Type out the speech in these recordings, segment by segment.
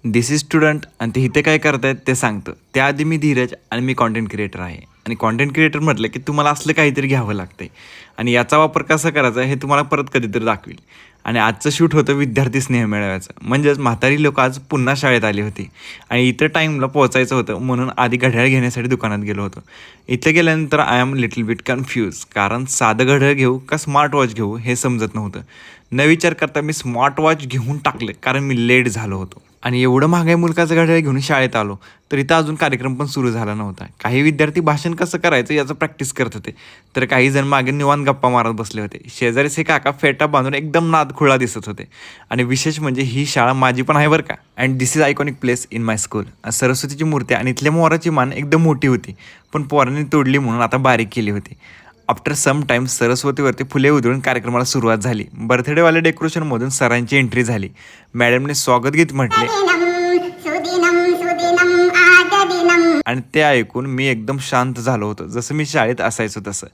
This is student आणि ते इथे काय करतायत ते सांगतं. त्याआधी मी धीरज आणि मी कॉन्टेंट क्रिएटर आहे. आणि कॉन्टेंट क्रिएटर म्हटलं की तुम्हाला असलं काहीतरी घ्यावं लागतंय आणि याचा वापर कसा करायचा हे तुम्हाला परत कधीतरी दाखवेल. आणि आजचं शूट होतं विद्यार्थी स्नेह मेळाव्याचं. म्हणजेच म्हातारी लोक आज पुन्हा शाळेत आली होती आणि इथं टाईमला पोहोचायचं होतं म्हणून आधी घड्याळ घेण्यासाठी दुकानात गेलो होतो. इथं गेल्यानंतर I am little bit confuse, कारण साधं घड्याळ घेऊ का स्मार्ट वॉच घेऊ हे समजत नव्हतं. न विचार करता मी स्मार्ट वॉच घेऊन टाकलं कारण मी लेट झालो होतो. आणि एवढं महागाई मुलकाचं घड्याळ घेऊन शाळेत आलो तर इथं अजून कार्यक्रम पण सुरू झाला नव्हता. काही विद्यार्थी भाषण कसं करायचं याचं प्रॅक्टिस करत होते, तर काही जण मागे निवांत गप्पा मारत बसले होते. शेजारीच हे काका फेटा बांधून एकदम नादखुळा दिसत होते. आणि विशेष म्हणजे ही शाळा माझी पण आहे बरं का. And this is iconic place in my school. सरस्वतीची मूर्ती आणि इथल्या मोराची मान एकदम मोठी होती, पण पोरांनी तोडली म्हणून आता बारीक केली होती. आफ्टर सम टाईम सरस्वतीवरती फुले उधळून कार्यक्रमाला सुरुवात झाली. बर्थडेवाल्या डेकोरेशनमधून सरांची एंट्री झाली. मॅडमने स्वागत गीत म्हटले आणि ते ऐकून मी एकदम शांत झालो होतो, जसं मी शाळेत असायचो तसं.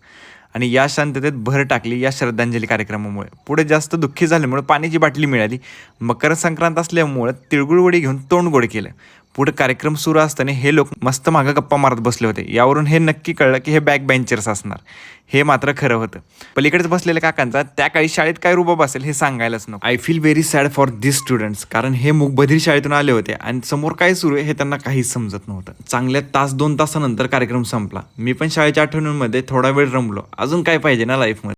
आणि या शांततेत भर टाकली या श्रद्धांजली कार्यक्रमामुळे. पुढे जास्त दुःखी झाल्यामुळे पाण्याची बाटली मिळाली. मकर संक्रांत असल्यामुळे तिळगुळवडी घेऊन तोंड गोड केलं. पुढे कार्यक्रम सुरू असताना हे लोक मस्त मागं गप्पा मारत बसले होते. यावरून हे नक्की कळलं की हे बॅक बेंचर्स असणार. हे मात्र खरं होतं. पलीकडेच बसलेल्या काकांचा त्या काळी शाळेत काय रुबाब असेल हे सांगायलाच नको. I feel very sad for this students, कारण हे मूकबधीर शाळेतून आले होते आणि समोर काय सुरू आहे हे त्यांना काहीच समजत नव्हतं. चांगल्या 1-2 तासानंतर कार्यक्रम संपला. मी पण शाळेच्या आठवणींमध्ये थोडा वेळ रमलो. अजून काय पाहिजे ना लाईफमध्ये.